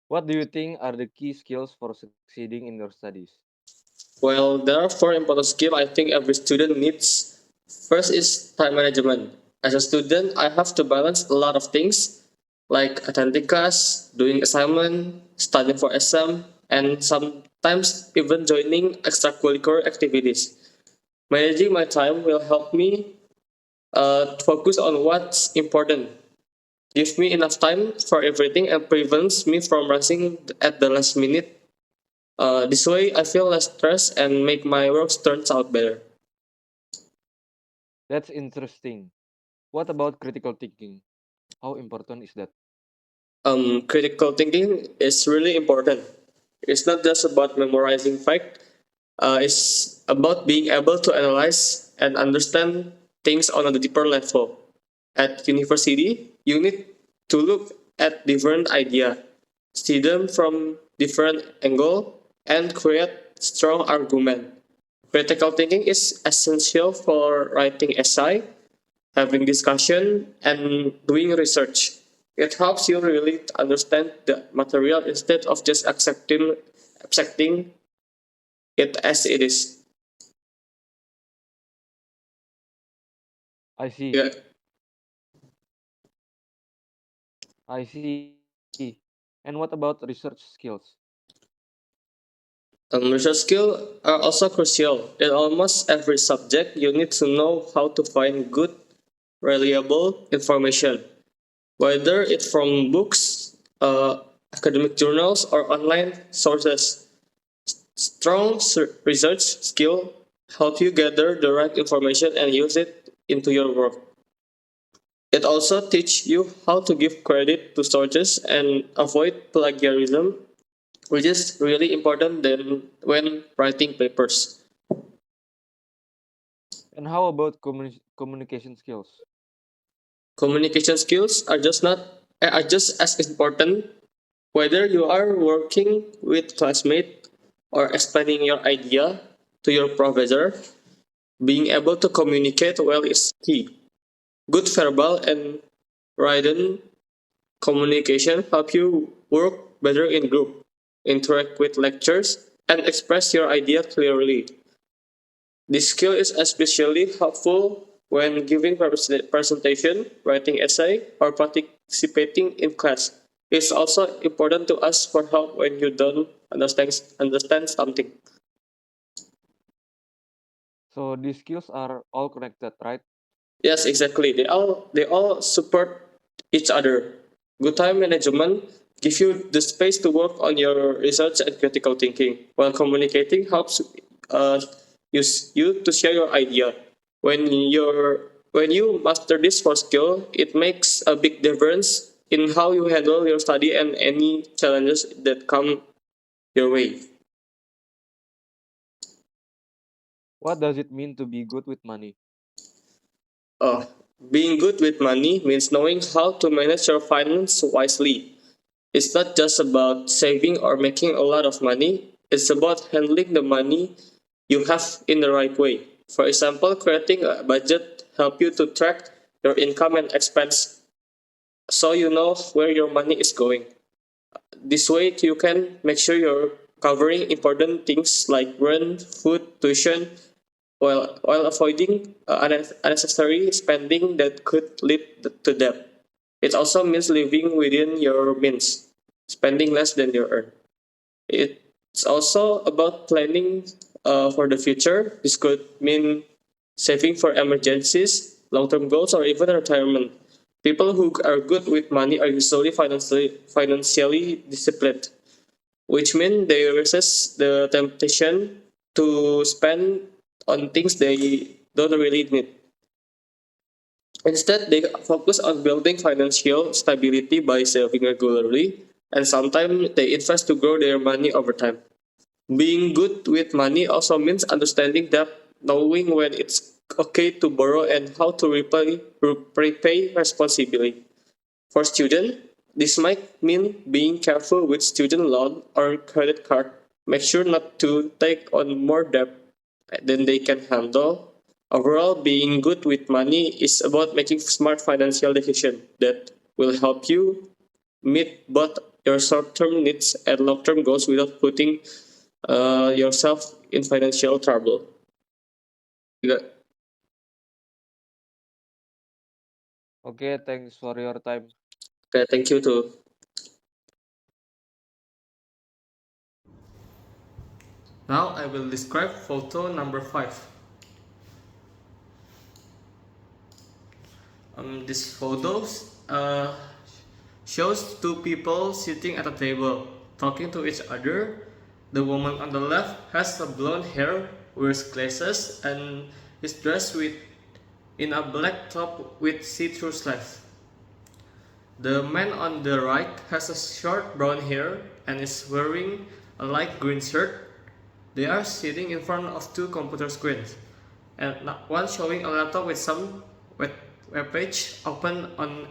What do you think are the key skills for succeeding in your studies? Well, there are four important skills I think every student needs. First is time management. As a student, I have to balance a lot of things like attending class, doing assignment, studying for exam, and sometimes even joining extracurricular activities. Managing my time will help me focus on what's important, give me enough time for everything, and prevents me from rushing at the last minute. This way, I feel less stressed and make my work turns out better. That's interesting. What about critical thinking? How important is that? Critical thinking is really important. It's not just about memorizing fact. It's about being able to analyze and understand things on a deeper level. At university, you need to look at different idea, see them from different angle, and create strong argument. Critical thinking is essential for writing essay, having discussion, and doing research. It helps you really understand the material instead of just accepting it as it is. I see. Yeah. I see. And what about research skills? Research skills are also crucial. In almost every subject, you need to know how to find good, reliable information, whether it's from books, academic journals, or online sources. Strong research skill help you gather the right information and use it into your work. It also teach you how to give credit to sources and avoid plagiarism, which is really important then when writing papers. And how about communication skills? Communication skills are just as important whether you are working with classmates or explaining your idea to your professor. Being able to communicate well is key. Good verbal and written communication help you work better in group, interact with lectures, and express your idea clearly. This skill is especially helpful when giving presentation, writing essay, or participating in class. It's also important to ask for help when you don't understand something. So these skills are all connected, right? Yes, exactly. They all support each other. Good time management give you the space to work on your research and critical thinking, while communicating helps uh, you to share your idea. When you master this for skill, it makes a big difference in how you handle your study and any challenges that come your way. What does it mean to be good with money? Uh, Being good with money means knowing how to manage your finance wisely. It's not just about saving or making a lot of money, it's about handling the money you have in the right way. For example, creating a budget help you to track your income and expense so you know where your money is going. This way you can make sure you're covering important things like rent, food, tuition, while avoiding unnecessary spending that could lead to debt. It also means living within your means, spending less than you earn. It's also about planning for the future. This could mean saving for emergencies, long term goals, or even retirement. People who are good with money are usually financially disciplined, which means they resist the temptation to spend on things they don't really need. Instead, they focus on building financial stability by saving regularly, and sometimes they invest to grow their money over time. Being good with money also means understanding that knowing when it's okay to borrow and how to repay responsibly. For students, this might mean being careful with student loan or credit card. Make sure not to take on more debt than they can handle. Overall, being good with money is about making smart financial decisions that will help you meet both your short-term needs and long-term goals without putting yourself in financial trouble. Yeah. Okay, thanks for your time. Okay, thank you too. Now I will describe photo number 5. This photo shows two people sitting at a table talking to each other. The woman on the left has a blonde hair, wears glasses, and is dressed in a black top with see-through sleeves. The man on the right has a short brown hair and is wearing a light green shirt. They are sitting in front of two computer screens, and one showing a laptop with some web page open on,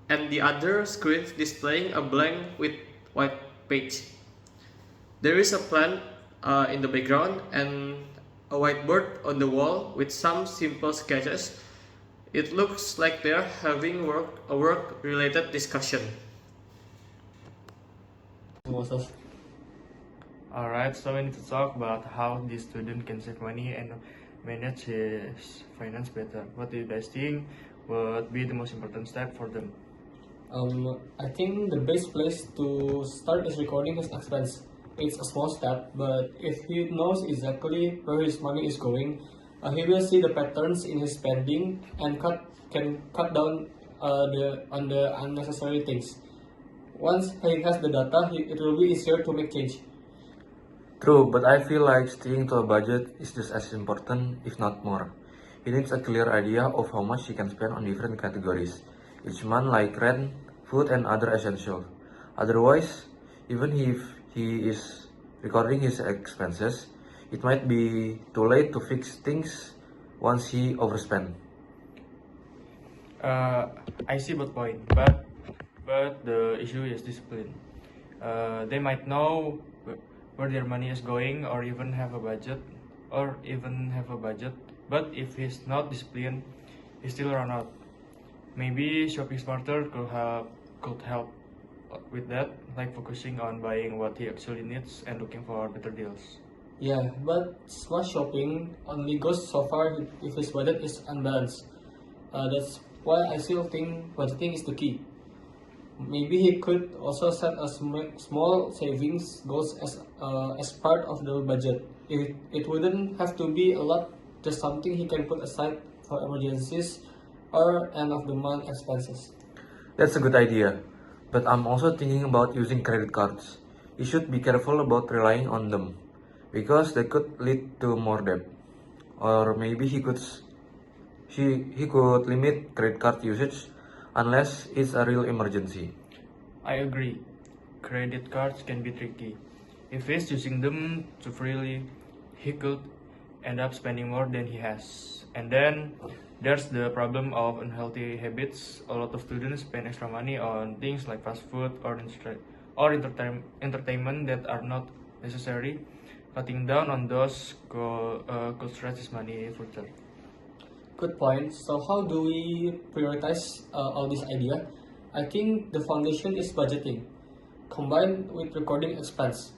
and the other screen displaying a blank with white page. There is a plant in the background and a whiteboard on the wall with some simple sketches. It looks like they are having a work related discussion. Alright, so we need to talk about how the student can save money and manage his finance better. What do you guys think would be the most important step for them? I think the best place to start is recording his expense. It's a small step, but if he knows exactly where his money is going, he will see the patterns in his spending and can cut down on the unnecessary things. Once he has the data, it will be easier to make change. True, but I feel like sticking to a budget is just as important, if not more. He needs a clear idea of how much he can spend on different categories, each month like rent, food, and other essentials. Otherwise, even if he is recording his expenses, it might be too late to fix things once he overspend. Uh, I see both point, but the issue is discipline. They might know where their money is going, or even have a budget. But if he's not disciplined, he still run out. Maybe shopping smarter could help with that, like focusing on buying what he actually needs and looking for better deals. Yeah, but smart shopping only goes so far if his budget is unbalanced. That's why I still think budgeting is the key. Maybe he could also set a small savings goals as part of the budget. It wouldn't have to be a lot, just something he can put aside for emergencies or end of the month expenses. That's a good idea, but I'm also thinking about using credit cards. You should be careful about relying on them because they could lead to more debt. Or maybe he could limit credit card usage unless it's a real emergency. I agree. Credit cards can be tricky. If he's using them too freely, he could end up spending more than he has. And then there's the problem of unhealthy habits. A lot of students spend extra money on things like fast food or entertainment that are not necessary. Cutting down on those could stretch his money further. Good point. So how do we prioritize all this idea? I think the foundation is budgeting, combined with recording expense.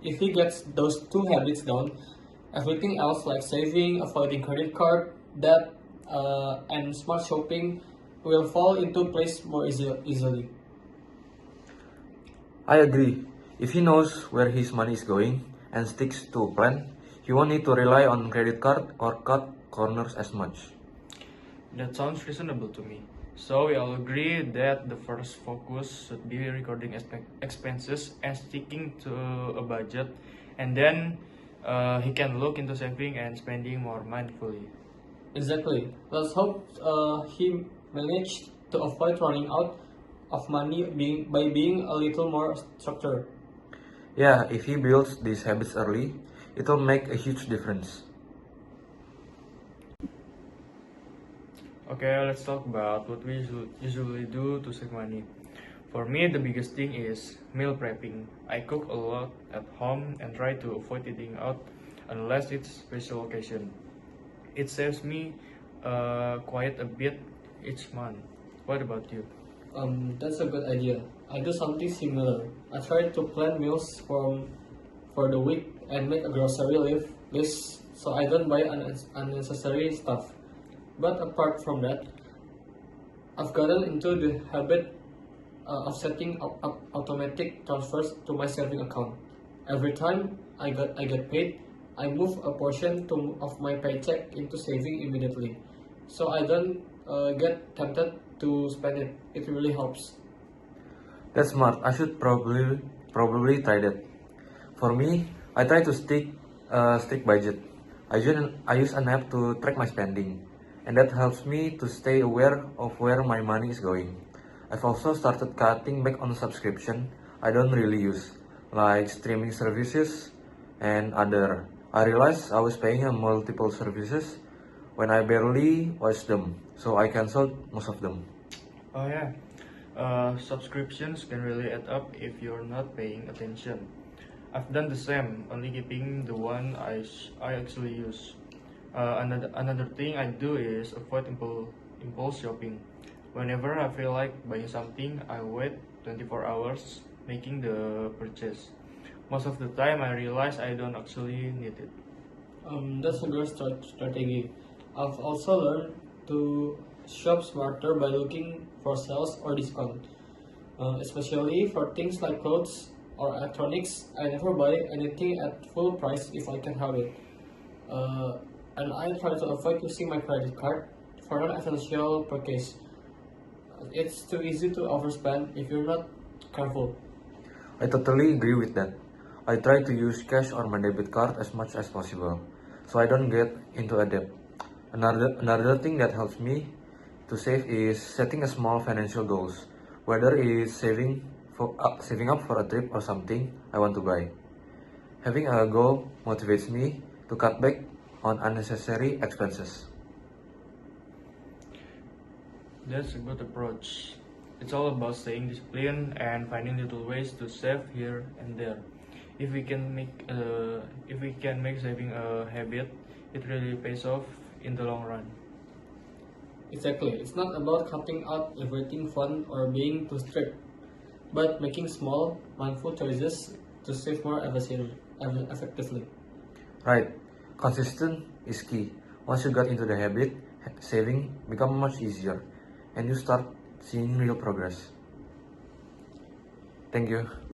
If he gets those two habits down, everything else like saving, avoiding credit card, debt, and smart shopping will fall into place more easily. I agree. If he knows where his money is going and sticks to a plan, he won't need to rely on credit card or cut corners as much. That sounds reasonable to me. So we all agree that the first focus should be recording expenses and sticking to a budget, and then he can look into saving and spending more mindfully. Exactly. Let's hope he managed to avoid running out of money by being a little more structured. Yeah, if he builds these habits early, it'll make a huge difference. Okay, let's talk about what we usually do to save money. For me, the biggest thing is meal prepping. I cook a lot at home and try to avoid eating out unless it's special occasion. It saves me quite a bit each month. What about you? That's a good idea. I do something similar. I try to plan meals for the week and make a list so I don't buy unnecessary stuff. But apart from that, I've gotten into the habit of setting up automatic transfers to my saving account. Every time I get paid, I move a portion of my paycheck into saving immediately, so I don't get tempted to spend it. It really helps. That's smart. I should probably try that. For me, I try to stick strict budget. I use an app to track my spending, and that helps me to stay aware of where my money is going. I've also started cutting back on subscription I don't really use, like streaming services and other. I realized I was paying on multiple services when I barely watch them, so I canceled most of them. Oh yeah, subscriptions can really add up if you're not paying attention. I've done the same, only keeping the one I actually use. Another thing I do is avoid impulse shopping. Whenever I feel like buying something, I wait 24 hours making the purchase. Most of the time, I realize I don't actually need it. That's a good strategy. I've also learned to shop smarter by looking for sales or discount, especially for things like clothes or electronics. I never buy anything at full price if I can have it. Uh, and I try to avoid using my credit card for non-essential purchase. It's too easy to overspend if you're not careful. I totally agree with that. I try to use cash or my debit card as much as possible, so I don't get into a debt. Another thing that helps me to save is setting a small financial goals, whether it's saving up for a trip or something I want to buy. Having a goal motivates me to cut back on unnecessary expenses. That's a good approach. It's all about staying disciplined and finding little ways to save here and there. If we can make saving a habit, it really pays off in the long run. Exactly. It's not about cutting out everything fun or being too strict, but making small, mindful choices to save more effectively. Right, consistent is key. Once you get into the habit, saving become much easier, and you start seeing real progress. Thank you.